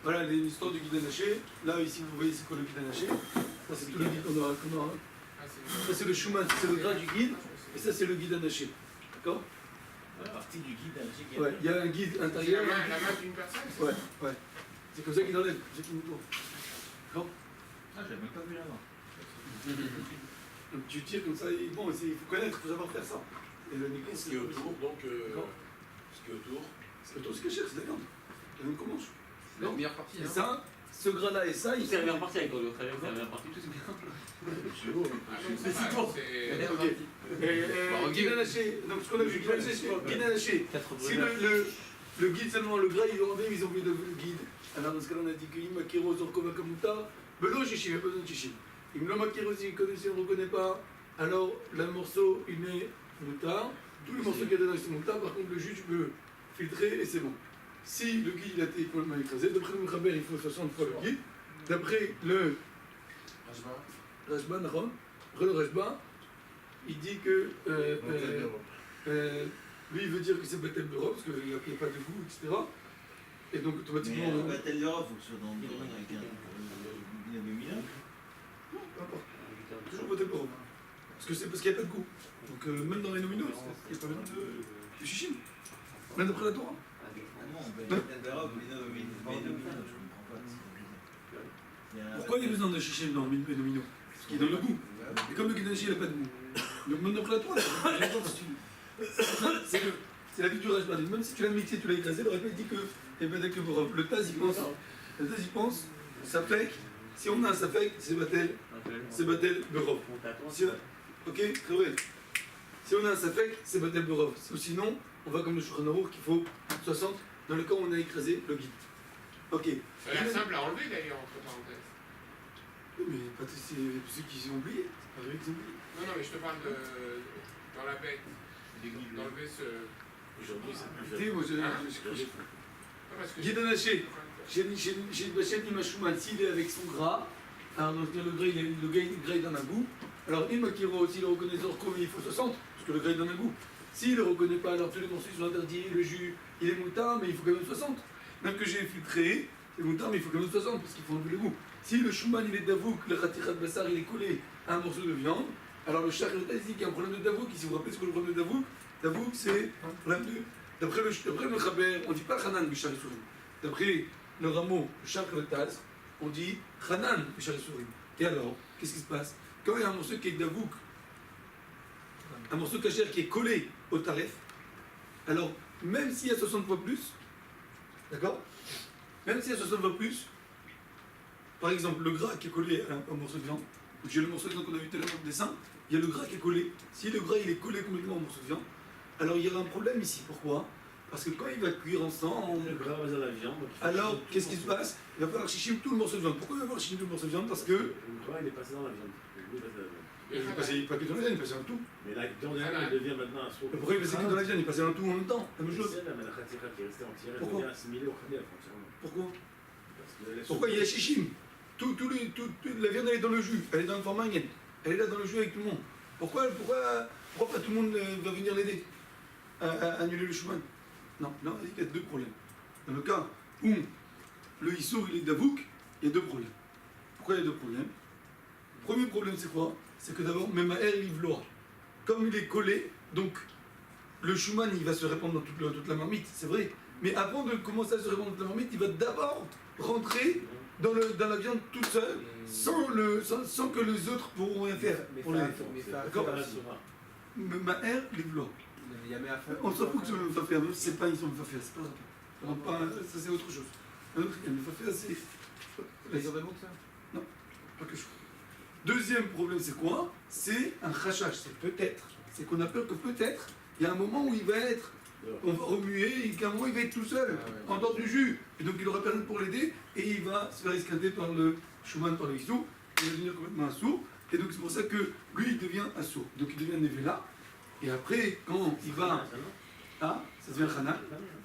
Voilà l'histoire du guide anaché. Là, ici, vous voyez c'est quoi le guide anaché. Ça, c'est tout le guide qu'on aura. Ça, c'est le Schumann, c'est le gras du guide. Et ça, c'est le guide anaché. D'accord? La partie du guide anaché. Ouais, il y a un guide intérieur. La main d'une personne. Ouais, ouais. C'est comme ça qu'il enlève, c'est qu'il nous tourne. D'accord? Ah, j'avais même pas vu là-bas. Donc tu tires comme ça, et bon, il faut connaître, il faut savoir faire ça. Et le nickel, Ce qui est autour, donc. Ce qui est autour. C'est autour, c'est caché, c'est la viande. La viande qu'on mange. C'est la meilleure partie. Et ça, ce gras-là et ça, C'est la meilleure partie avec le frère, c'est la meilleure partie, tout c'est bien. C'est beau. C'est si bon. Ok. Guide anaché, donc ce qu'on a vu, guide anaché. Si le guide seulement, le gras, ils l'ont enlevé, ils ont mis le guide. Alors dans ce cas-là, on a dit que Imakiro, Zorkova Kamuta, Belo Shishim, il n'y a pas besoin de Shishim. Imlomakiro, si on ne reconnaît pas, alors le morceau, il est moutard. Tous les morceaux qu'il y a dedans, ils sont moutards. Par contre, le jus, tu peux filtrer et c'est bon. Si le guide il a été complètement écrasé, d'après le Mechaber, il faut 60 fois le guide. D'après le Rashba, le Rashba, il dit que lui, il veut dire que c'est Batel Bero, parce qu'il n'y a pas de goût, etc. Et donc, automatiquement. Mais Batel Bero, il faut que ce soit dans avec un lumina. Non, peu importe. Toujours Batel Bero. Parce qu'il n'y a pas de goût. Donc, même dans les nominaux, il n'y a pas besoin de chichim. Même d'après la Torah. Pourquoi il y a besoin de chichim dans les nominaux? Parce qu'il donne le goût. Et comme le guide il n'a pas de goût. Donc même d'après la Torah, c'est la vie du Rashba. Même si tu l'as mixé, tu l'as écrasé, le Rashba dit que le Taz il pense, ça fait que si on a un safek, c'est Batel Berov. Ok, très vrai. Si on a un safek, c'est Batel Berov. Sinon, on va comme le Shulchan Aruch qu'il faut 60 dans le cas où on a écrasé le guide. Ok. Ça a l'air simple à enlever d'ailleurs, entre parenthèses. Oui, mais pas ceux qui ont oublié. C'est pas vrai qu'ils ont oublié. Non, mais je te parle dans la bête. D'enlever ce. Aujourd'hui, c'est plus. Écoutez, moi je. Guide anaché. J'ai une bachette Imashouman, s'il est avec son gras, alors donc le gras il donne un goût. Alors Imakiro, s'il le reconnaît Zorko, il faut 60, parce que le gras il donne un goût. S'il ne le reconnaît pas, alors tous les morceaux sont interdits, le jus il est moutard, mais il faut quand même 60. Même que j'ai filtré, c'est moutard, mais il faut quand même 60, parce qu'il faut enlever le goût. Si le Shuman il est d'avouk, le Ratirat Bassar il est collé à un morceau de viande, alors le Shach dit qu'il y a un problème de d'avouk. Si vous vous rappelez ce que le problème de d'avouk c'est un problème de. D'après le Chaber, on ne dit pas Hanan Bishar Sourim. D'après le rameau, le Shach le Taz, on dit Hanan Bishar Sourim. Et alors, qu'est-ce qui se passe? Quand il y a un morceau qui est d'avouk, un morceau cachère qui est collé au taref, alors même s'il y a 60 fois plus, d'accord? Même s'il y a 60 fois plus, par exemple, le gras qui est collé à un morceau de viande, j'ai le morceau de viande qu'on a vu tout à l'heure dans le dessin, il y a le gras qui est collé. Si le gras il est collé complètement au morceau de viande, alors il y aura un problème ici. Pourquoi? Parce que quand il va cuire ensemble, Le gras va dans la viande. alors qu'est-ce qui se passe? Il va falloir chichim tout le morceau de viande. Pourquoi il va falloir chichim tout le morceau de viande? Parce que. Le gras il est passé dans la viande. Le goût est passé dans la viande. Il est passé pas que dans la viande, il est passé dans tout. Mais la viande elle devient maintenant un sourd. Pourquoi il est passé que dans la viande? Il est passé dans tout en même temps. La même chose. Mais la khatira qui est restée entière, elle Pourquoi? devient assimilée au khadir entièrement. Pourquoi? Parce que elle est Pourquoi il y a chichim? La viande elle est dans le jus, elle est dans le format yen. Elle est là dans le jus avec tout le monde. Pourquoi pas tout le monde va venir l'aider à annuler le chemin? Non, il y a deux problèmes. Dans le cas où le Issour il est d'Avouk, il y a deux problèmes. Pourquoi il y a deux problèmes? Le premier problème c'est quoi? C'est que d'abord, même à Livloa, comme il est collé, donc le Schumann il va se répandre dans toute la marmite, c'est vrai. Mais avant de commencer à se répandre dans toute la marmite, il va d'abord rentrer dans la viande toute seule, sans que les autres pourront rien faire. D'accord? Maher Livloa. On s'en fout que le Mefafé, même si c'est pas une Mefafé, c'est pas grave. Ça c'est autre chose. Un autre Mefafé, c'est. Les ordonnements ça? Non, pas que je. Deuxième problème, c'est quoi? C'est un khashach, c'est peut-être. C'est qu'on a peur que peut-être, il y a un moment où il va être. On va remuer et qu'à un moment il va être tout seul, en dehors du jus. Et donc il aura personne pour l'aider et il va se faire esquinter par le Schumann, par le Issou, il va devenir complètement un sourd. Et donc c'est pour ça que lui il devient un sourd. Donc il devient Nevela. Et après, quand il va. Ah, ça devient Hanan.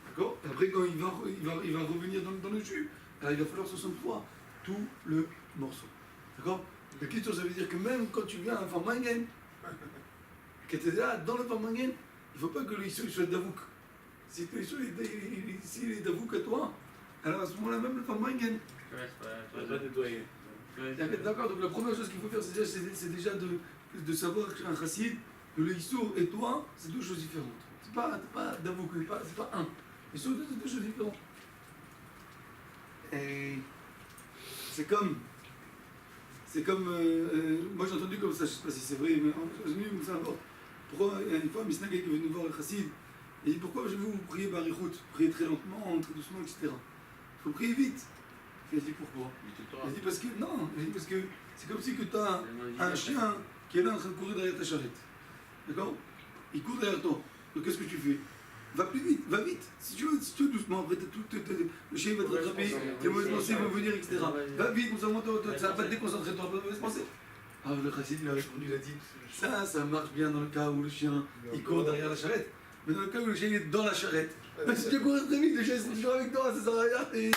D'accord? Et après, quand il va revenir dans le jus, alors il va falloir 60 fois tout le morceau. D'accord? Le question, ça veut dire que même quand tu viens à un formangen, que tu es là dans le formangen, il ne faut pas que le Issou soit d'avouk. Si le Issou s'il est d'avouk à toi, alors à ce moment-là, même le Farmangen, On va pas nettoyer. d'accord, donc la première chose qu'il faut faire, c'est déjà de savoir qu'un chassid, que le Issour et toi, c'est deux choses différentes. C'est pas d'avoue, c'est pas un. C'est deux choses différentes. Et c'est comme moi j'ai entendu comme ça, je sais pas si c'est vrai, mais j'ai entendu comme ça. Pourquoi une fois Misnag est venu voir le chassid, et il dit pourquoi je vais vous prier Barichout, prier très lentement, très doucement, etc. Il faut prier vite. Il a dit pourquoi? Il a dit parce que non, il a dit parce que c'est comme si que tu as un chien qui est là en train de courir derrière ta charrette. D'accord? Il court derrière toi. Donc qu'est-ce que tu fais? Va plus vite, va vite. Si tu veux doucement, après le chien va te rattraper, tes mauvaises pensées vont venir, etc. Va vite, ça va pas te déconcentrer, tu n'auras pas de mauvaises pensées. Ah, le chassid il a répondu, il a dit ça marche bien dans le cas où le chien il court derrière la charrette. Mais dans le cas où le chien est dans la charrette, même si tu cours très vite, le chien sera toujours avec toi, ça sert à rien, et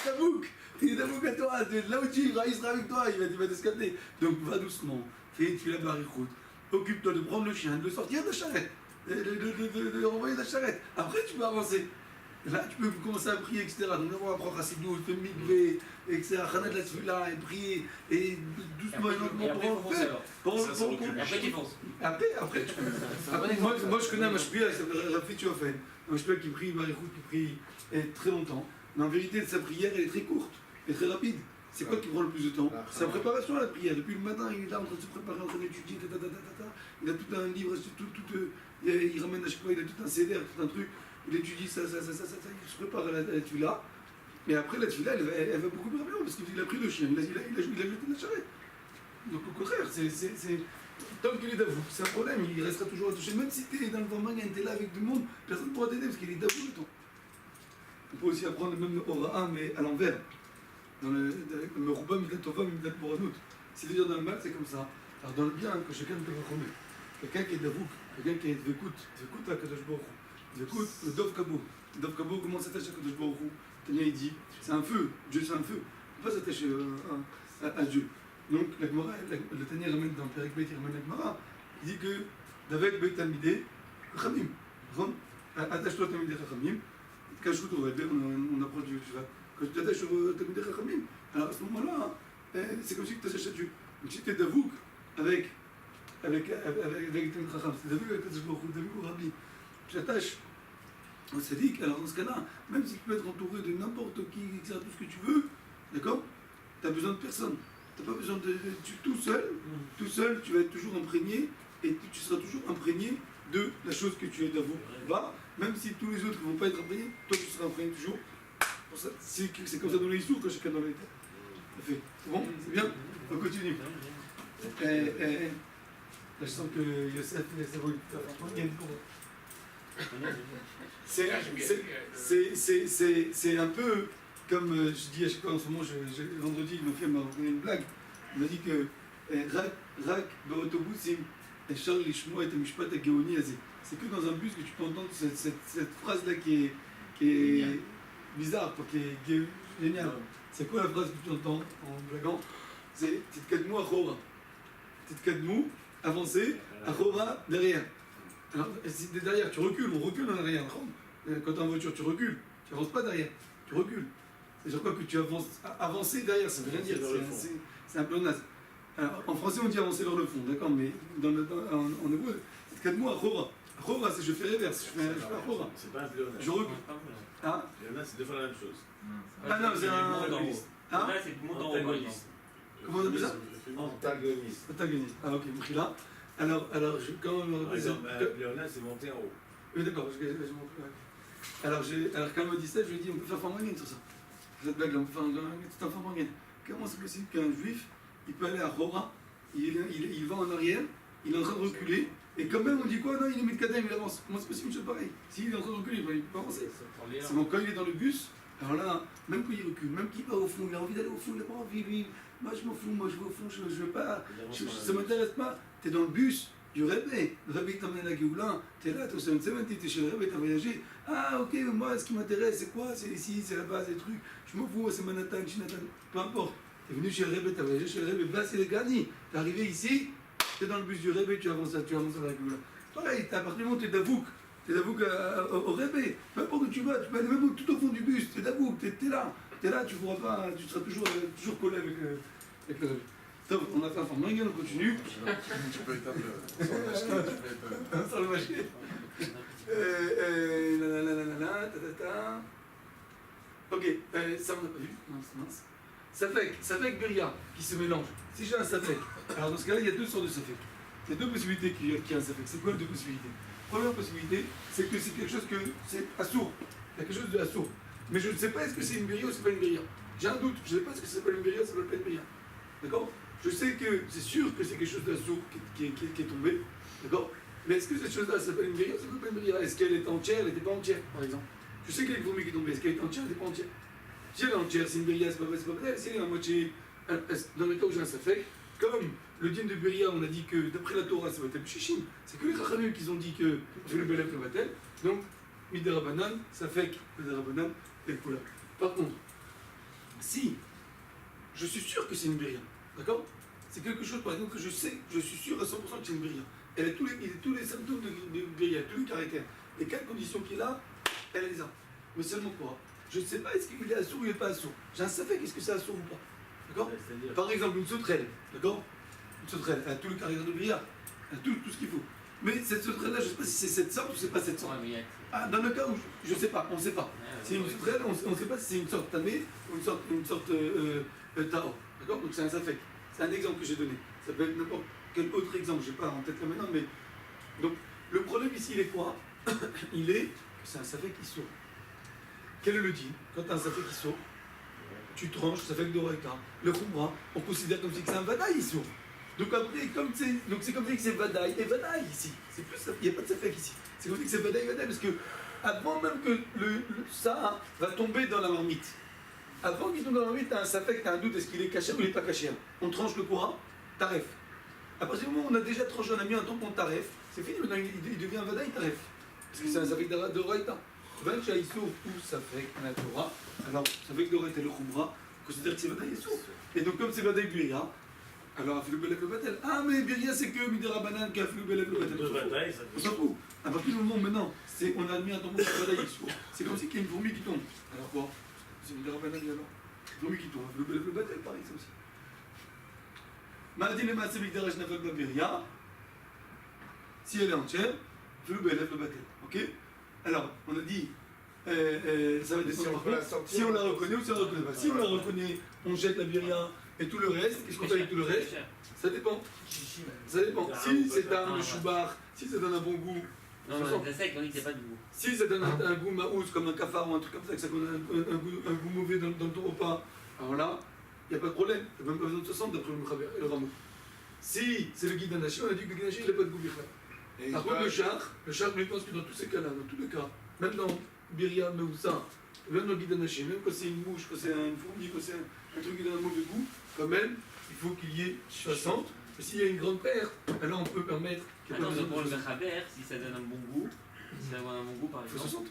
il est à toi, là où tu iras, il sera avec toi, il va t'escaper. Donc va doucement, fais la barichoute, occupe-toi de prendre le chien, de le sortir de la charrette, de renvoyer de la charrette. Après tu peux avancer. Là tu peux commencer à prier, etc. Donc on va apprendre à Sidou, te migrer, etc. Khanad la tefila, et prier, et doucement et lentement pour faire. Après tu fonces. Après tu peux. Moi je connais un mashpia, il s'appelle Rafi Tchofen. Un mashpia qui prie, Barichout, qui prie très longtemps. Mais en vérité, sa prière, elle est très courte et très rapide. C'est quoi qui prend le plus de temps? Sa préparation à la prière. Depuis le matin, il est là en train de se préparer, en train d'étudier, il a tout un livre, il ramène à chaque fois, il a tout un CDR, tout un truc. Il étudie ça, il se prépare à la tefila. Et après, la tefila, elle va beaucoup plus rapidement parce qu'il a pris le chien, il a jeté la charrette. Donc au contraire, tant qu'il est d'avou, c'est un problème, il restera toujours attouché. Même si tu es dans le Farmangen, tu es là avec tout le monde, personne ne pourra t'aider parce qu'il est d'avou le temps. On peut aussi apprendre le même Ora'a, mais à l'envers. Dans le Merouba, Midat Tova, Midat Boranout. C'est-à-dire dans le mal, c'est comme ça. Alors dans le bien, que chacun peut reconnaître. Quelqu'un qui est d'avouk, quelqu'un qui est d'vekout à Kadosh Baruch Hu. D'vekout, le Dov Kabo. Le Dov Kabo, comment s'attache à Kadosh Baruch Hu? Tania, il dit, c'est un feu. Dieu, c'est un feu. On ne peut pas s'attacher à Dieu. Donc, la Gemara, le Tania ramène dans le Pérek Beit, il ramène la Gemara. Il dit que, d'avec Beit Talmidei, Chachamim. Attache-toi à Talmidei Chachamim. Cache-toi au Rebbe, on approche du Shiva. Quand tu t'attaches au Talmidei Chachamim, alors à ce moment-là, c'est comme si tu t'attaches à Dieu. Donc si tu es d'avouk avec Talmidei Chacham, c'est d'avouk avec Kadosh Baruch Hu, d'avouk au Rabbi, tu t'attaches au Sadiq, alors dans ce cas-là, même si tu peux être entouré de n'importe qui, etc., tout ce que tu veux, d'accord, tu n'as besoin de personne. Tu n'as pas besoin tout seul, tu vas être toujours imprégné et tu seras toujours imprégné de la chose que tu es d'avouk. Même si tous les autres ne vont pas être imprégnés, toi tu seras imprégné toujours. Pour ça, c'est comme ça dans les histoires, quand chacun dans les têtes. C'est bon? C'est bien? On continue. Là, je sens que Yosef, ça va lui faire c'est un peu comme je dis à chaque fois en ce moment, vendredi, il m'a fait une blague. Il m'a dit que Rak, באוטובוסים, אפשר לשמוע את המשפט הגאוני הזה. C'est que dans un bus que tu peux entendre cette phrase-là qui est bizarre, qui est géniale. C'est quoi la phrase que tu entends en blaguant? C'est Titkadmou Achora. Titkadmou, avancer, Achora, derrière. Alors, derrière, tu recules, on recule en arrière. Quand tu es en voiture, tu recules. Tu n'avances pas derrière, tu recules. C'est-à-dire quoi que tu avances, avancer derrière, ça veut rien dire, c'est un peu naze. Alors, en français, on dit avancer vers le fond, d'accord, mais en hébreu, Titkadmou Achora. Achora, c'est je fais réverse, je fais Achora. C'est pas un pléonasme. Je recule. Hein? Pléonasme, c'est deux fois la même chose. Ah non, c'est un antagoniste. Hein? Là, c'est le monde en haut. Comment on appelle ça? Antagoniste. Antagoniste. Ah ok, là. Alors quand on me Par exemple, pléonasme, c'est monter en haut. Oui, d'accord, alors quand on me dit ça, je lui ai dit on peut faire Farmangen sur ça. Cette blague-là, on peut faire un Farmangen. Comment c'est possible qu'un juif, il peut aller à Hora, il va en arrière, il est en train de reculer, et quand même on dit quoi? Non, il est Mitkadem, il avance. Comment c'est possible une chose pareille? S'il est en train de reculer, il ne peut pas avancer. C'est bon, quand il est dans le bus, alors là, même quand il recule, même qu'il va au fond, il a envie d'aller au fond, il n'a pas envie, lui. Moi je m'en fous, moi je vais au fond, je veux pas, ça ne m'intéresse pas. Tu es dans le bus du Rebbe, le Rebbe t'emmène à la Géoula, tu es là, tu es au 770, tu es chez le Rebbe, tu as voyagé. Ah ok, mais moi ce qui m'intéresse c'est quoi? C'est ici, c'est là-bas, c'est des trucs. Je m'en fous, c'est Manhattan, Chinatown, peu importe. Tu es venu chez le Rebbe, tu as voyagé chez le Rebbe, là c'est le Gani. Tu es arrivé ici, tu es dans le bus du Rebbe, tu avances à la Géoula. Pareil, à partir du moment où tu es d'Avouk, au Rebbe, peu importe où tu vas, tu peux aller même tout au fond du bus, tu es d'Avouk, tu es là. t'es là, tu pourras pas, tu seras toujours collé avec le. Top, on a fait un format, on continue. Tu peux éteindre le. Sans le mâcher. Ok, ça on n'a pas vu. Mince. Safek Beria qui se mélange. Si j'ai un Safek, alors dans ce cas-là, il y a deux sortes de Safek. Il y a deux possibilités qu'il y a un Safek. C'est quoi les deux possibilités? Première possibilité, c'est que c'est quelque chose que c'est assourd. Il y a quelque chose de assourd. Mais je ne sais pas est-ce que c'est une Beria ou c'est pas une Beria. J'ai un doute, je ne sais pas est-ce que c'est pas une Beria ou ça peut pas une Beria. D'accord? Je sais que c'est sûr que c'est quelque chose d'assourd qui est tombé. D'accord? Mais est-ce que cette chose-là s'appelle une Beria ou ça peut pas une Beria? Est-ce qu'elle est entière, elle n'était pas entière, par exemple? Je sais qu'il y a une fourmi qui est tombée, est-ce qu'elle est entière, elle n'était pas entière? Si elle est entière, c'est une Beria, c'est pas vrai. Si elle est à moitié, dans le cas où j'ai un Safek, comme le din de Beria, on a dit que d'après la Torah, c'est Batel Shishim, c'est que les Chachamim qui ont dit que je le Belef le Batel, donc Midera Banan, Safek, Midera Banan, et Kula. Par contre, si je suis sûr que c'est une Beria, d'accord? C'est quelque chose, par exemple, que je sais, je suis sûr à 100% que c'est une Beria. Elle a tous les symptômes de Beria, tous les caractères. Les 4 conditions qu'il a, elle les a. Mais seulement quoi? Je ne sais pas est-ce qu'il est assourd ou il n'est pas assourd. J'ai un Safek, est-ce que c'est assourd ou pas? D'accord? Par exemple, une sauterelle, d'accord? Une sauterelle, elle a tout le caractère de Beria, elle a tout ce qu'il faut. Mais cette sauterelle-là, je ne sais pas si c'est 700 ou c'est pas 700. Ah, dans le cas où je ne sais pas, on ne sait pas. C'est une sauterelle, on ne sait pas si c'est une sorte tamé ou une sorte tao. D'accord? Donc c'est un Safek. C'est un exemple que j'ai donné. Ça peut être n'importe quel autre exemple, je n'ai pas en tête là maintenant, mais. Donc, le problème ici, il est quoi? Il est que c'est un Safek qui sort. Quel est le dit? Quand tu as un Safek qui sort, tu tranches, Safek d'Oraita. Le Khumra, on considère comme si c'est un Vadaï ici. Donc après, c'est comme si c'est Vadaï et Vadaï ici. C'est plus, il n'y a pas de Safek ici. C'est comme si c'est Vadaï et Vadaï, parce que avant même que ça va tomber dans la marmite, avant qu'il tombe dans la marmite, tu as un Safek, tu as un doute, est-ce qu'il est caché ou il n'est pas caché? On tranche le Khumra, Taref. À partir du moment où on a déjà tranché, on a mis un tampon Taref, c'est fini, maintenant il devient un Vadaï Taref. Parce que c'est un Safek d'Oraita. Ben Chaïsou ou Safek la Torah, alors Safek d'Oraita et le Khumra, on considère que c'est Vadaï Yesou. Et donc comme c'est Vadaï Beria, alors Afilou Belef le Batel. Ah mais Beria c'est que Midera Banan qui a Afilou Belef le Batel. On s'en fout. À partir du moment où maintenant, on a mis un tampon Vadaï Yesou, c'est comme si qu'il y a une fourmi qui tombe. Alors quoi? C'est Midera Banan alors. Une fourmi qui tombe, Afilou Belef le Batel, pareil ça aussi. Maladine Maasé Mikdara Shnafel Beria, si elle est entière, Afilou Belef le Batel. Ok? Alors, on a dit, ça va dépendre si on la reconnaît ou si on la reconnaît pas. Si on la reconnaît, on jette la biria et tout le reste. Qu'est-ce qu'on fait avec tout le reste? Ça dépend. Ça dépend. Si c'est un choubar, si ça donne un bon goût. Non, mais c'est sec, on dit qu'il n'y a pas de goût. Si ça donne un goût maous comme un cafard ou un truc comme ça, que ça donne un goût mauvais dans ton repas, alors là, il n'y a pas de problème. Tu n'as même pas besoin de 60 d'après le rameau. Si c'est le guide d'Anachi, on a dit que le guide d'Anachi, il n'a pas de goût birra. Par contre, le char, lui pense que dans tous ces cas-là, dans tous les cas, même dans Biria, Meusa, même dans le guide d'Anachi, même quand c'est une mouche, quand c'est une fourmi, quand c'est un truc qui donne un mauvais goût, quand même, il faut qu'il y ait 60. Et s'il y a une grande perte, alors on peut permettre qu'il n'y ait pas besoin Pour le de Mechaber, si ça donne un bon goût, si ça donne un bon goût par exemple. 60.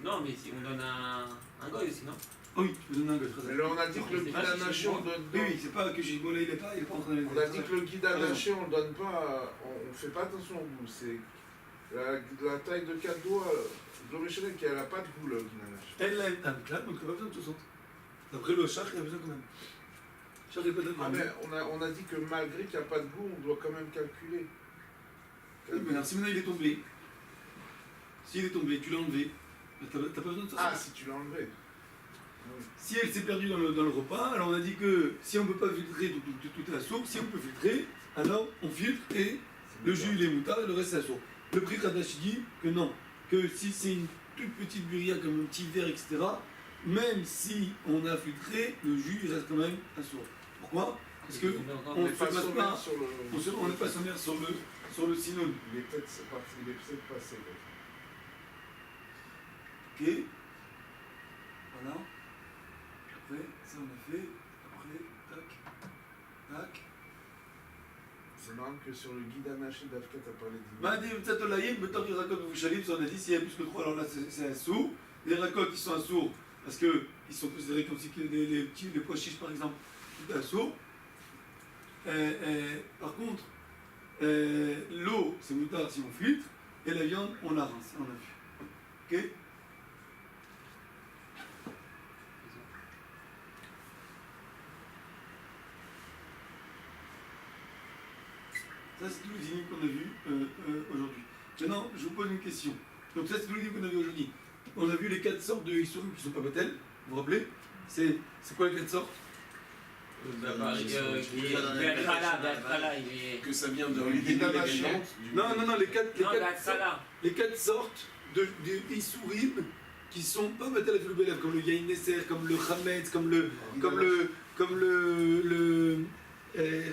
Non, mais si on donne un goy aussi, non? Ah oui, tu me donnes un goût. Mais là, on a dit que le guide d'Anachi, on donne. Oui, c'est pas que j'ai bon là, il est pas en train de. On a dit que le guide d'Anachi, on ne donne pas. On ne fait pas attention au goût. C'est la taille de 4 doigts. L'original qui n'a pas de goût, le guide d'Anachi. Elle a un clap, donc il n'y a pas besoin de 60. D'après le char, il y a besoin quand même. Char, il n'y a pas de Ah, mais on a dit que malgré qu'il n'y a pas de goût, on doit quand même calculer. Oui, mais alors, si maintenant il est tombé, s'il est tombé, tu l'as enlevé, t'as pas besoin de 60. Ah, si tu l'as enlevé. Si elle s'est perdue dans le repas, alors on a dit que si on ne peut pas filtrer toute la soupe, si on peut filtrer, alors on filtre et le jus, les moutards et le reste c'est la soupe. Le prix Kadashi dit que non, que si c'est une toute petite buria comme un petit verre, etc., même si on a filtré, le jus il reste quand même à soupe. Pourquoi? Parce que on n'est pas sommaire sur le synonyme. Il est peut-être passé. Ok. Voilà. Après, ça on a fait. Après, tac. C'est marrant que sur le guide Anachi d'Afka, tu as parlé d'image. Madim Tzatolayim, Betor Irakot Vushalim, on a dit s'il y a plus que 3, alors là c'est un sourd. Les racotes qui sont un sourd, parce qu'ils sont considérés comme si les pois chiches par exemple, c'est un sourd. Par contre, l'eau c'est moutard si on filtre, et la viande on la rince, on a vu. Ok? Ça, c'est tous les dynimes qu'on a vus aujourd'hui. Maintenant, je vous pose une question. Donc, ça, c'est tous les dynimes qu'on a vus aujourd'hui. On a vu les 4 sortes de Issoum qui ne sont pas Batel. Vous vous rappelez? C'est quoi les 4 sortes? Que ça vient de l'idée l'idée de la Non, les 4 sortes de Issourim qui sont pas Batel Afilou Belev, comme le Yain Nesser, comme le Chametz, comme le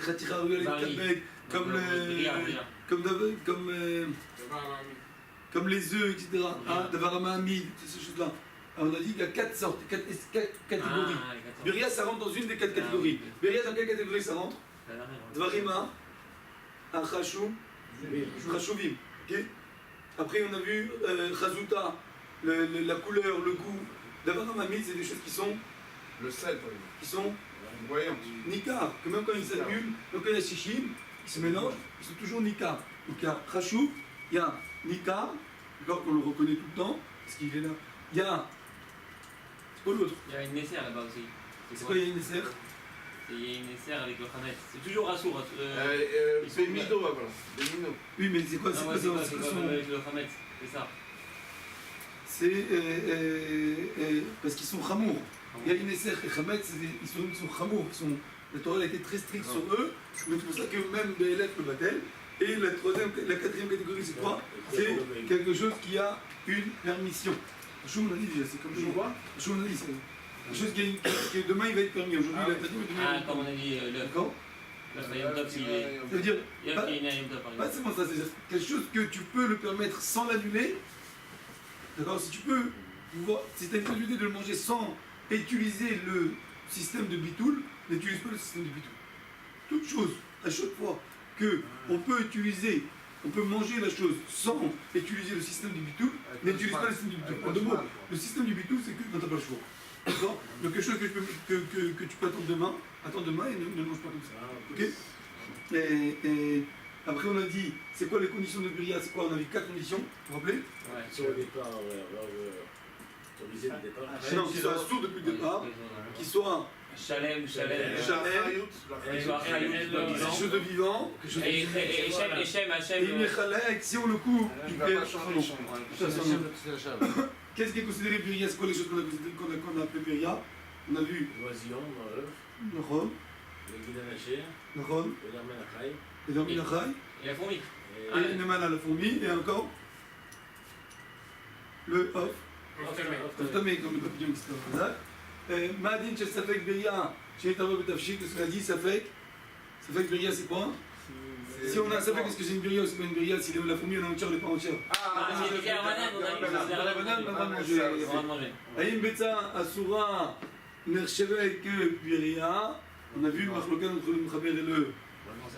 Khatira Ruel Kabek, comme les œufs, etc. Davarama Hamid, ces choses-là. Alors on a dit qu'il y a 4 sortes, 4 catégories. Beria, ça rentre dans une des 4 catégories. Beria, dans quelle catégorie ça rentre? Dvarima, Chashum, Chashuvim. Okay. Après, on a vu Chazuta, la couleur, le goût. Davarama Hamid, c'est des choses qui sont. Le sel, par exemple. Qui sont. Voyons. Nikar, que même quand ils s'annulent, donc quand il y a Shishim, ils se mélangent, ils sont toujours Nikar. Donc il y a Chashub, il y a Nikar, d'accord, qu'on le reconnaît tout le temps, parce qu'il est là. Il y a. C'est quoi l'autre? Il y a une Nesser là-bas aussi. C'est quoi, il y a une Nesser? Il y a une Nesser avec le Khamet. C'est toujours Rassour. Bémino, voilà. Bémino. Oui, mais c'est quoi? C'est quoi avec le Khamet, c'est ça. C'est parce qu'ils sont Chamour. Il y a une Nesser et Chametz, ils sont Chamour. La Torah a été très stricte sur eux. Donc c'est pour ça que même Béhélet le Batel. Et la 4e catégorie, c'est quoi? C'est quelque chose qui a une permission. Chou, on a dit déjà, c'est comme je vois. Chou, on a dit, c'est quelque chose qui demain il va être permis. Aujourd'hui, il a permis, mais demain. Comme on a dit, d'accord. Ça veut dire, pas seulement ça, c'est quelque chose que tu peux le permettre sans l'annuler. D'accord. Si tu peux, si tu as une possibilité de le manger sans utiliser le système de bitoul, n'utilise pas le système de bitoul. Toute chose, à chaque fois qu'on peut utiliser, on peut manger la chose sans utiliser le système du bitoul, n'utilise pas le système du bitoul. En 2 mots, le système du bitoul, c'est que quand tu n'as pas le choix. D'accord. Donc quelque chose que tu peux attends demain et ne mange pas comme ça. Ok. Et après on a dit, c'est quoi les conditions de Beria? C'est quoi? On a vu 4 conditions, vous vous rappelez? Ouais, sur le départ, autorisé le départ. Non, qu'il soit sourd depuis le départ, qu'il soit Chalem, quelque chose de vivant, et Hachem, et il Mechalek, si on le coupe, il perd son nom. Qu'est-ce qui est considéré Beria? C'est quoi les choses qu'on a appelé Beria? On a vu L'oisillon, Nahon, le Guidanaché, Nahon, le Larmenachai, et l'Orminachai, et la fourmi. et Neman à la fourmi, et encore le Off, Oftamé, comme le papillon, etc. Madin, chez Safek Beria, chez Tavo Betafchik, qu'est-ce qu'on a dit? Safek Beria, c'est quoi? Si on a un Safek, est-ce que c'est une Beria ou c'est pas une Beria? Si la fourmi, elle est entière, elle n'est pas entière. C'est la banane, on a dit. On va manger. Aïm Betsa, Asura, Nerchevek, Beria. On a vu le Machlokan entre le Mchaber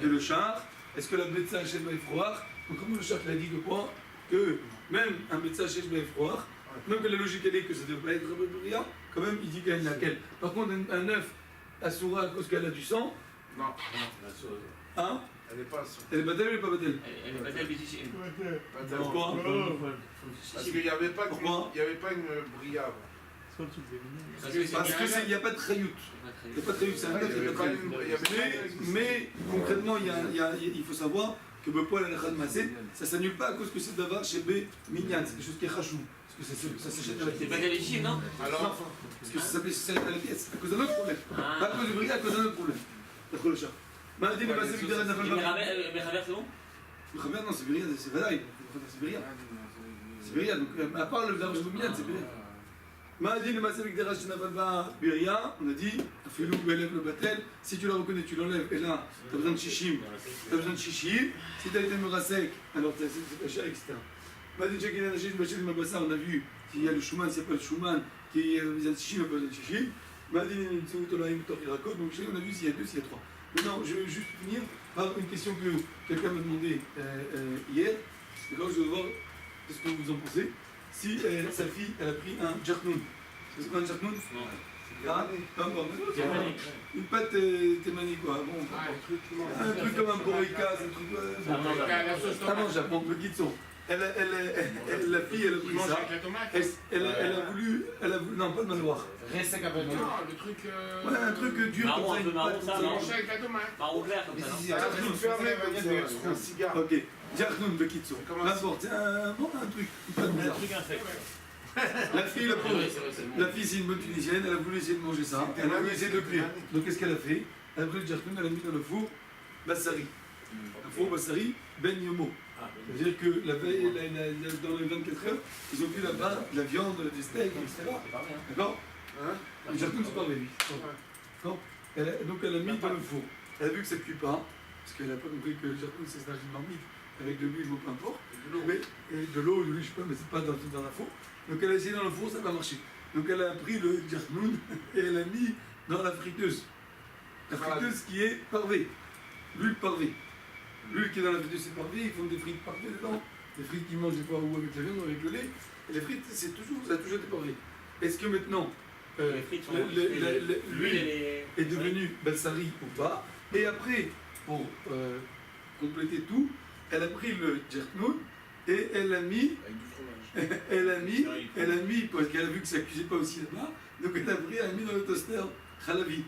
et le char. Est-ce que la Betsa Hachem Baïfroar? Donc, comme le char l'a dit de quoi? Que même un Betsa Hachem Baïfroar, même que la logique elle est que ça ne devrait pas être Beria, quand même il dit qu'elle est laquelle. Par contre, un œuf, Asura, à cause qu'elle a du sang. Non. Hein? Elle n'est pas. Elle est Batel ou elle n'est pas Batel? Elle est Batel Bétichim. Pourquoi? Parce qu'il n'y avait pas une Bria. Parce qu'il n'y a pas de Chayout. Il n'y a pas de Chayout, c'est un œuf, il n'y a pas de Chayout. Mais concrètement, il faut savoir que Bepoil al Echad Massé, ça ne s'annule pas à cause que c'est d'avoir chez B Minyan, c'est quelque chose qui est Chachou. Parce que ça s'achète à la pièce. C'est Batel Bétichim, non? Alors, parce que ça s'achète à la pièce, à cause d'un autre problème. Pas à cause du Bria, à cause d'un autre problème. D'après le chat. Maladie le Massé, Bigdara n'a pas le Mechaber, c'est bon? Mechaber, non, c'est Beria, c'est Vadaï. C'est Beria. C'est Beria, donc à part le Darush Minyan, c'est Beria. Maladie le Massé, Bigdara n'a pas Beria, on a dit, Filou, Belève le Batel, si tu la reconnais, tu l'enlèves, et là, tu as besoin de Shishim. Tu as besoin de Shishim. Si tu as été Merasek, alors tu as c'est caché, etc. Maladie Jacqueline Anachim, Bachel Mabassa, on a vu s'il y a le Shuman, s'il n'y a pas le Shuman, qui a besoin de Shishim, il n'y a pas besoin de Shishim. Maladie Nitsutolaïm, Torhirakot, donc on a vu s'il y a 2, s'il y a 3. Maintenant, je vais juste finir par une question que quelqu'un m'a demandé hier. D'accord, je veux voir ce que vous en pensez. Si sa fille, elle a pris un Jartnoun. C'est quoi un Jartnoun? Non. Ah, pas encore. Une pâte témani, quoi. Bon, un truc comme un borica, un truc. Ah non, Japon, le guidson. la fille, elle a pris Manger ça. avec la tomate. Elle a voulu, non, pas de maloir. Reste capable. Non, le truc. Ouais, un truc dur Marron, comme ça. un peu marron, ça, une marron. Manger avec la tomate. Marron clair comme ça, non? Ah, tu le fermes comme ça, c'est un cigare. Ok, Jarnoun de Kitso. Comment N'importe, c'est un truc. Pas de Un bizarre. truc infect. La fille, la pauvre. La fille, c'est une bonne tunisienne, elle a voulu essayer de manger ça. Elle a voulu essayer de le cuire. Donc, qu'est-ce qu'elle a fait? Elle a pris le Jarnoun, elle a mis dans le four Bassari. Un four Bassari, Ben Yomo. C'est-à-dire que dans les 24 heures, ils ont vu là-bas de la viande, des steaks, etc. D'accord? Le Jarnoun, c'est pas vrai, lui. D'accord? Donc, elle a mis dans le four. Elle a vu que ça ne cuit pas, parce qu'elle n'a pas compris que le Jarnoun, c'est une marmite avec de l'huile ou peu importe. Mais, et de l'eau, de l'huile, je sais pas, mais c'est pas dans la four. Donc elle a essayé dans le four, ça n'a pas marché. Donc elle a pris le Jarnoun et elle a mis dans la friteuse. La friteuse qui est parvée. L'huile parvée. L'huile qui est dans la friteuse, c'est parvée, ils font des frites parvées dedans. Des frites qui mangent des fois ou avec la viande ou avec le lait. Et les frites, ça a toujours été parvé. Est-ce que maintenant, Les frites sont. l'huile est devenue Balsari ou pas? Et après, pour compléter tout, elle a pris le Jarnoun et elle a mis, parce qu'elle a vu que ça ne cuisait pas aussi là-bas, donc elle a mis dans le toaster Khalavi.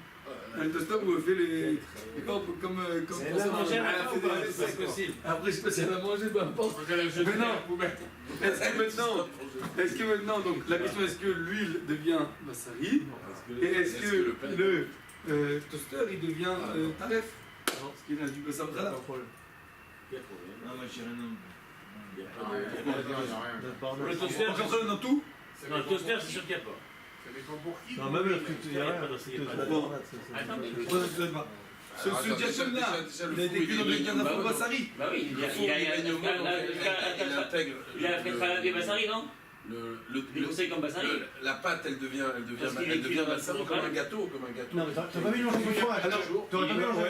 Un toaster où elle fait les. Comme Elle a mangé à la fin, c'est possible. Après, je sais pas si elle a mangé, peu importe. Mais non. Est-ce que maintenant, donc la question est-ce que l'huile devient Bassari et est-ce que le toaster il devient Taref? Parce qu'il a du Bassar Khalaf. Non, moi je dirais non. Le toaster, On dans tout? non, le toaster, c'est sûr qu'il n'y a pas. Ça dépend pour qui. Non, même le truc, il y a rien. Bon. Attends, mais. Je ne sais pas. Ce Jason-là, il a été cuit dans un four Bassari. Bah oui, il a fait Khalavi et Bassari, non? Il conseille comme Bassari. La pâte, elle devient Bassari comme un gâteau. Non, mais t'as pas mélangé une fois. T'aurais pas mélangé.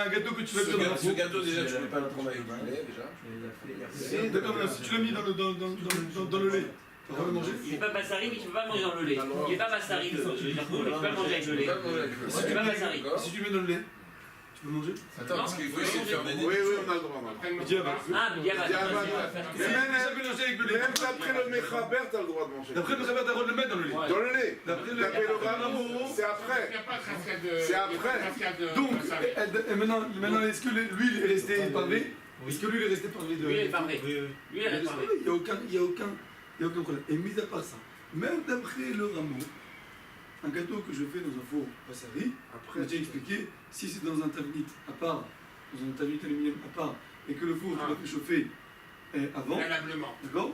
Un gâteau que tu fais dans un Ce four. gâteau, déjà, tu ne peux pas le prendre avec du lait, déjà. D'accord, mais si tu l'as mis dans le lait, tu vas le manger. Il n'est pas Bassari, mais tu ne peux pas le manger dans le lait. Il n'est pas Bassari, le Jarnoun, mais tu peux pas le manger avec le lait. C'est pas Bassari. Si tu le mets dans le lait, tu peux manger. Attends, parce qu'il faut essayer de faire des Oui, on a le droit. Ah, mais Diabat. Mais même ça mélangé avec le lait. Même d'après le Mechaber, t'as le droit de manger. D'après le Khabar, t'as le droit de le mettre dans le lait. Dans le lait. D'après le D'après le Ramo, c'est Il n'y après. a pas de cascade de. C'est après. Donc, et maintenant, est-ce que l'huile est restée parvée? Est-ce que l'huile est restée parvée de. Lui, il est parfait. Lui, il est parfait. Il n'y a aucun problème. Et mis à part ça, même d'après le rameau, un gâteau que je fais dans un four Bassari, après, j'ai expliqué, si c'est dans un tavenit à part, dans un tavenit aluminium à part, et que le four, tu l'as fait chauffer avant, Préalablement. d'accord?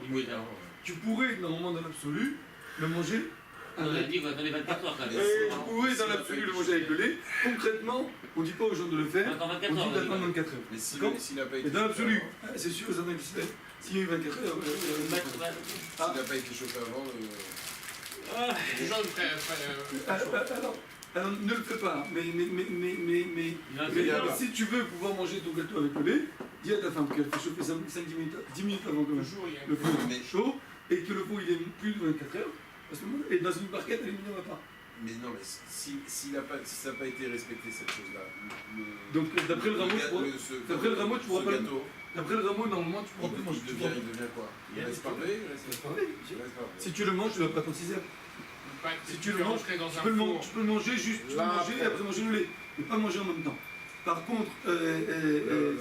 Tu pourrais, normalement, dans l'absolu, le manger On a avec. dit qu'on attendait 24 heures quand même. Et tu pourrais, dans l'absolu, le manger avec le lait. Concrètement, on ne dit pas aux gens de le faire, Attends, on 24 dit heures. d'attendre 24 heures. Mais D'accord? s'il n'a pas été Et dans l'absolu, c'est sûr, ça n'a s'il y a eu 24 heures. s'il n'a pas été chauffé avant, Toujours Alors, ne le fais pas, mais si tu veux pouvoir manger ton gâteau avec le lait, dis à ta femme qu'elle fait chauffer 10 minutes avant que le four est chaud et que le four il est plus de 24 heures, à ce moment et dans une barquette aluminium à part. mais non, mais si ça n'a pas été respecté cette chose-là, Donc d'après le rameau, tu pourras pas le gâteau, D'après le rameau, normalement, tu pourras pas le manger. il devient quoi? Il reste parvé? Si tu le manges, tu ne vas pas t'en 6 heures. Si tu le manges, tu peux le manger juste, tu peux manger et après manger le lait, mais pas manger en même temps. Par contre,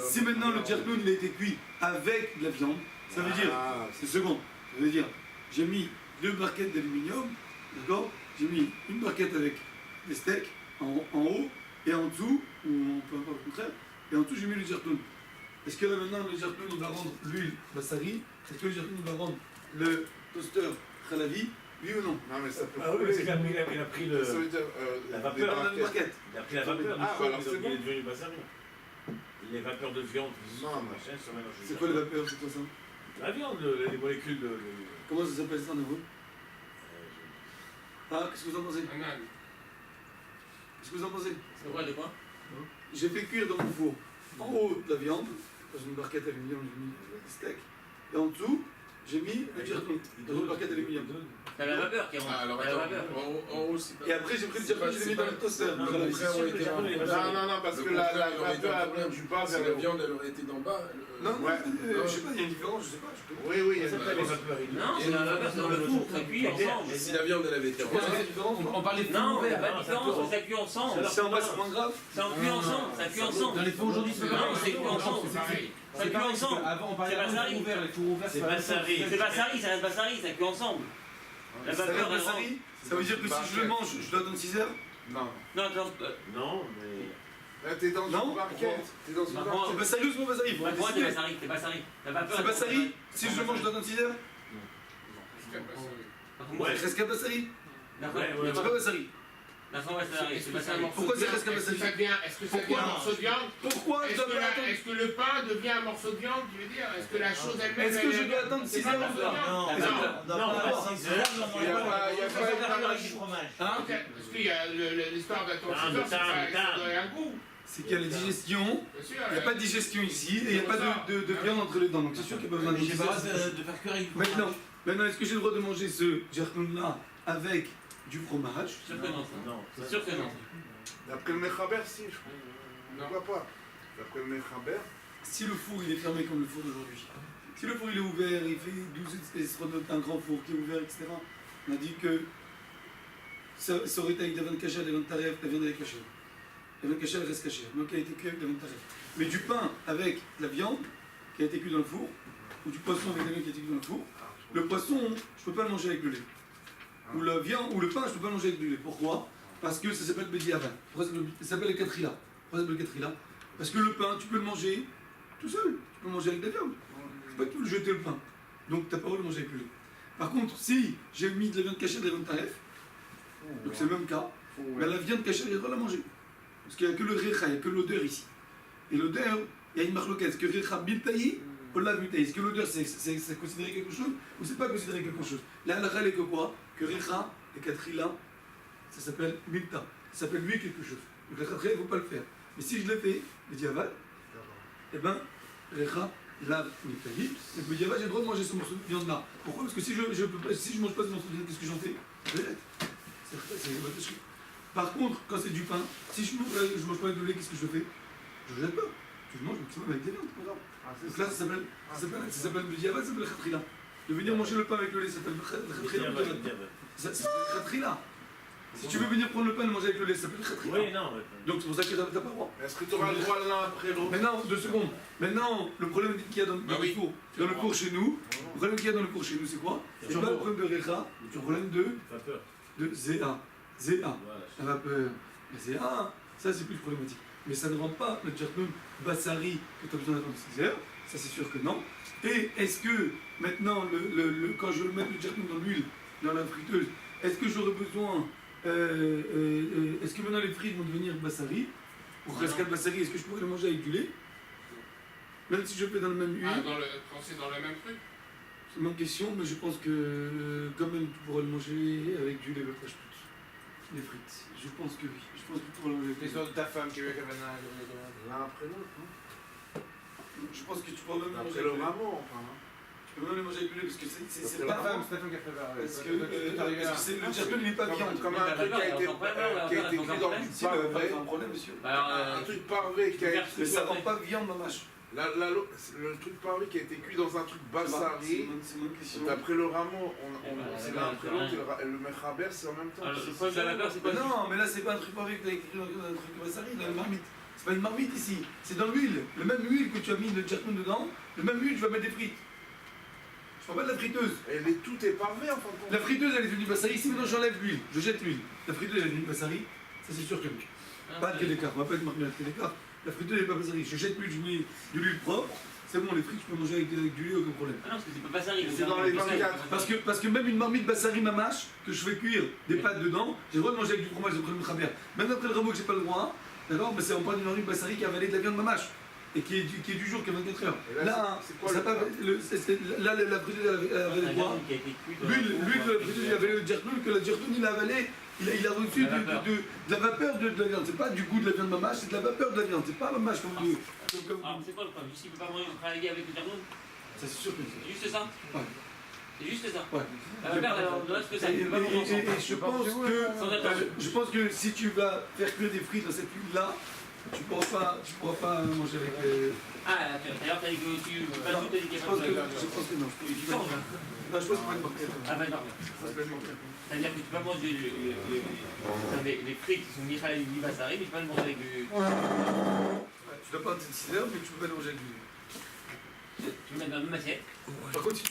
si maintenant le Jarnoun il a été cuit avec de la viande, ça veut dire, c'est second, ça veut dire, j'ai mis 2 barquettes d'aluminium, d'accord? J'ai mis une barquette avec des steaks en haut et en dessous, ou peu importe le contraire, et en dessous j'ai mis le Jarnoun. Est-ce que là maintenant le Jarnoun il va rendre l'huile Bassari? Est-ce que le Jarnoun il va rendre le toaster Khalavi? Oui ou non? Non, mais ça peut Ah oui, c'est qu'il a pris le. Ça veut dire. La des vapeur. Dans une barquette. Il a pris la vapeur. Ah, du alors sol, c'est donc il est bon. devenu Bassari. Les vapeurs de viande, Non, machin, sont mélangées. C'est quoi les vapeurs? C'est quoi ça? La viande, les molécules de. Comment ça s'appelle ça en hébreu? Ah, qu'est-ce que vous en pensez? Qu'est-ce que vous en pensez? C'est quoi de quoi? J'ai fait cuire dans mon four en haut de la viande, dans une barquette aluminium, j'ai mis des steaks, et en dessous, j'ai mis le jertnout dans une barquette d'aluminium. T'as la vapeur qui rentre. Ah, alors T'as la attends, vapeur. en haut, c'est pas. Et après, j'ai pris le jertnout, je l'ai mis dans le toaster. Non, Voilà, mais ici. c'est sûr, le Japon, il est pas Non, non, parce Le que la contraire, il aurait été vapeur un elle problème. vient du bas Si vers la le haut. viande, elle aurait été d'en bas. Non, Ouais. je sais pas, il y a une différence, je sais pas. Oui, oui, il y a Ça une s'appelle les différence. vapeurs. Non, c'est la vapeur, c'est dans le four, ça cuit ensemble. Et si la viande, elle avait été en Pourquoi bas. c'est différent On parle des fours Non, il n'y a ouverts. pas de différence, ça cuit ensemble. C'est en bas, c'est moins grave. Ça cuit ensemble, ça cuit ensemble. Dans les fours aujourd'hui, c'est Non, c'est cuit ensemble. C'est pareil. Ça cuit ensemble. Avant, on parlait C'est avant des Bassari. fours ouverts. Les fours ouverts, C'est pas la même chose. Bassari. C'est Bassari, ça reste Bassari, ça cuit ensemble. La Ça vapeur, reste elle rentre. Bassari. Ça veut dire que si je le mange, je dois attendre 6 heures. Non. Non, attends, Non, mais. Là, t'es dans Non. une barquette. T'es dans une Bah, barquette. C'est Bassari ou c'est pas Bassari? Il faut pour moi, c'est décider. Bassari, c'est Bassari. La vapeur. C'est Bassari? Si je le mange, je dois attendre 6 heures? Ouais. C'est Resca Bassari? D'accord, Ouais, ouais, C'est pas Bassari. d'accord, Bassari, c'est Bassari. Pourquoi c'est presque Est-ce que ça devient Pourquoi un morceau de viande? Pourquoi je Est-ce dois que, pas attendre? est-ce que le pain devient un morceau de viande, tu veux dire? Est-ce que la chose elle-même... Est-ce que je dois attendre c'est 6 pas un heures? morceau de viande? Non, La non, vapeur. on doit Non, pas pas avoir 6 6 heures. heures. Il y a pas une fromage. Hein? Parce qu'il y a l'histoire d'attendre Ah, 6 heures, mais ça t'as- donne un goût. C'est qu'il y a la digestion. Bien sûr. Il n'y a pas de digestion ici et il n'y a pas de viande entre les dents. Donc c'est sûr qu'il n'y a pas besoin de J'ai pas digestion. de faire cuire avec du fromage. Maintenant, est-ce que j'ai le droit de manger ce jertnout-là avec du fromage? Sûr que non, ça. Non, C'est sûr que non. D'après le Mechaber, si, je crois. Pourquoi pas? D'après le Mechaber. Si le four il est fermé comme le four d'aujourd'hui, si le four il est ouvert, il fait 12 estronotes, un grand four qui est ouvert, etc., on a dit que ça aurait été avec des viandes cachées, des viandes taref, la viande elle est cachée. La viande cachée elle reste cachée, donc elle a été cuite avec la viande taref. Mais du pain avec de la viande qui a été cuite dans le four, ou du poisson avec de la viande qui a été cuite dans le four, le poisson, je peux pas le manger avec le lait. Ou la viande, ou le pain, je peux pas le manger avec du lait. Pourquoi? Parce que ça s'appelle Bediavan. Ça s'appelle le Katrila. Pourquoi ça s'appelle le Katrila? Parce que le pain, tu peux le manger tout seul. Tu peux le manger avec de la viande. C'est pas que tu peux le jeter le pain. Donc tu n'as pas le droit de le manger avec le lait. Par contre, si j'ai mis de la viande cachée, de la viande taref, donc c'est le même cas, mais la viande cachée, j'ai le droit de la manger. Parce qu'il n'y a que le recha, il n'y a que l'odeur ici. Et l'odeur, il y a une marloquette. Est-ce que recha biltaï ou la biltaï? Est-ce que l'odeur, c'est considéré quelque chose ou c'est pas considéré quelque chose? La halakha, elle est que quoi? Que recha et katrila, ça s'appelle milta. Ça s'appelle lui quelque chose. Donc la katrila, il ne faut pas le faire. Mais si je le fais, le diaval, eh ben, recha, lave, miltaï. Donc le diaval, j'ai le droit de manger ce morceau de viande là. Pourquoi? Parce que si je mange pas ce morceau de viande, qu'est-ce que j'en fais? Je le jette. C'est Par contre, quand c'est du pain, si je mange pas avec le lait, qu'est-ce que je fais? Je le jette pas. Je le mange maximum avec des viandes, c'est pas grave. Donc là, ça s'appelle le diaval, ça s'appelle le khatrila. De venir manger le pain avec le lait, ça s'appelle le khatrila. Ça s'appelle le khatrila. Si tu veux venir prendre le pain et le manger avec le lait, ça s'appelle le khatrila. Oui, non. Donc c'est pour ça que t'as pas le droit. Est-ce que tu auras le droit l'un après l'autre? Maintenant, 2 secondes. Maintenant, le problème qu'il y a dans le four, dans le four chez nous, le problème qu'il y a dans le four chez nous, c'est quoi? C'est pas le problème de recha, c'est le problème Vapeur. de zéa. Zéa. La vapeur. La zéa, ça c'est plus problématique. Mais ça ne rend pas le jertnout bassari que tu as besoin d'attendre 6 heures, ça c'est sûr que non. Et est-ce que maintenant, quand je veux mettre le jertnout dans l'huile, dans la friteuse, est-ce que j'aurais besoin, est-ce que maintenant les frites vont devenir bassari, ou rescal bassari, est-ce que je pourrais le manger avec du lait? Même si je le fais dans le même huile, Ah, quand c'est dans le même truc? c'est une bonne question, mais je pense que quand même tu pourras le manger avec du lait pêche plus. Les frites, je pense que oui. Je pense que tu pourras le manger avec du lait. L'histoire de ta femme qui veut qu'elle vienne L'un après l'autre, non? Je pense que tu pourras même le manger Après avec le du lait. maman, enfin. hein. Tu peux même le manger avec du lait parce que c'est Après pas la C'est ta femme qui a préparé. Parce que le jertnout il n'est pas viande. Comme un truc qui a été cuit dans du Si, mais parvé. pas un problème, monsieur. Un truc parvé qui a été. Mais ça rend pas viande, mamache. Le truc parvé qui a été cuit dans un truc bassari. C'est une question. D'après le rameau, bah, c'est l'un après l'autre et le mechaber c'est en même temps. Alors, le problème de la vapeur, c'est pas Non, mais là c'est pas un truc pareil que t'as écrit dans un truc bassari, dans une marmite. C'est pas une marmite ici, c'est dans l'huile. Le même huile que tu as mis le jertnout dedans, le même huile tu vas mettre des frites. Je parle pas de la friteuse. Et tout est parvé en fin de compte. La friteuse elle est devenue bassari, si maintenant j'enlève l'huile, je jette l'huile. La friteuse elle est devenue bassari, ça c'est sûr que oui. Pas de quel écart, on va pas être marqué de quel écart. La friteuse elle est pas bassari, je jette l'huile, je mets de l'huile propre, c'est bon les frites je peux manger avec du lait, aucun problème. Ah non, parce que c'est pas Bassari. C'est dans les 24. Parce que même une marmite bassari mamache, que je fais cuire des pâtes dedans, j'ai le droit de manger avec du fromage après le travers. Même après le rameau que j'ai pas le droit, d'accord, mais c'est on parle d'une marmite bassari qui a avalé de la viande mamache. Et qui est du jour, qui a 24 heures. Et là, c'est quoi le là, la friteuse elle a avalé quoi? L'huile de la friteuse il a avalé le jertnout, que le jertnout il a avalé, il a reçu de la vapeur de la viande. C'est pas du goût de la viande mamache, c'est de la vapeur de la viande. C'est pas mamache comme Alors, vous. c'est quoi le problème? Juste qu'il ne peut pas manger travailler avec le jertnout? Ça c'est sûr que C'est juste ça? Ouais. C'est juste ça. Ouais. Regarde, alors, on ce que ça. Et je pense que si tu vas faire cuire des frites dans cette huile-là, tu pourras pas manger avec. Ah, d'ailleurs, t'as dit que tu peux pas tout dédiquer Je comme pense ça. que non. Tu changes. Non, je pense que pas de marquette. Ah, ben non. C'est-à-dire que tu peux pas manger les frites qui sont Michael et Bassari, mais tu peux pas le manger avec du. Tu dois pas être 6 heures, mais tu peux pas le manger avec du. Tu le mets dans la même assiette. Par contre, si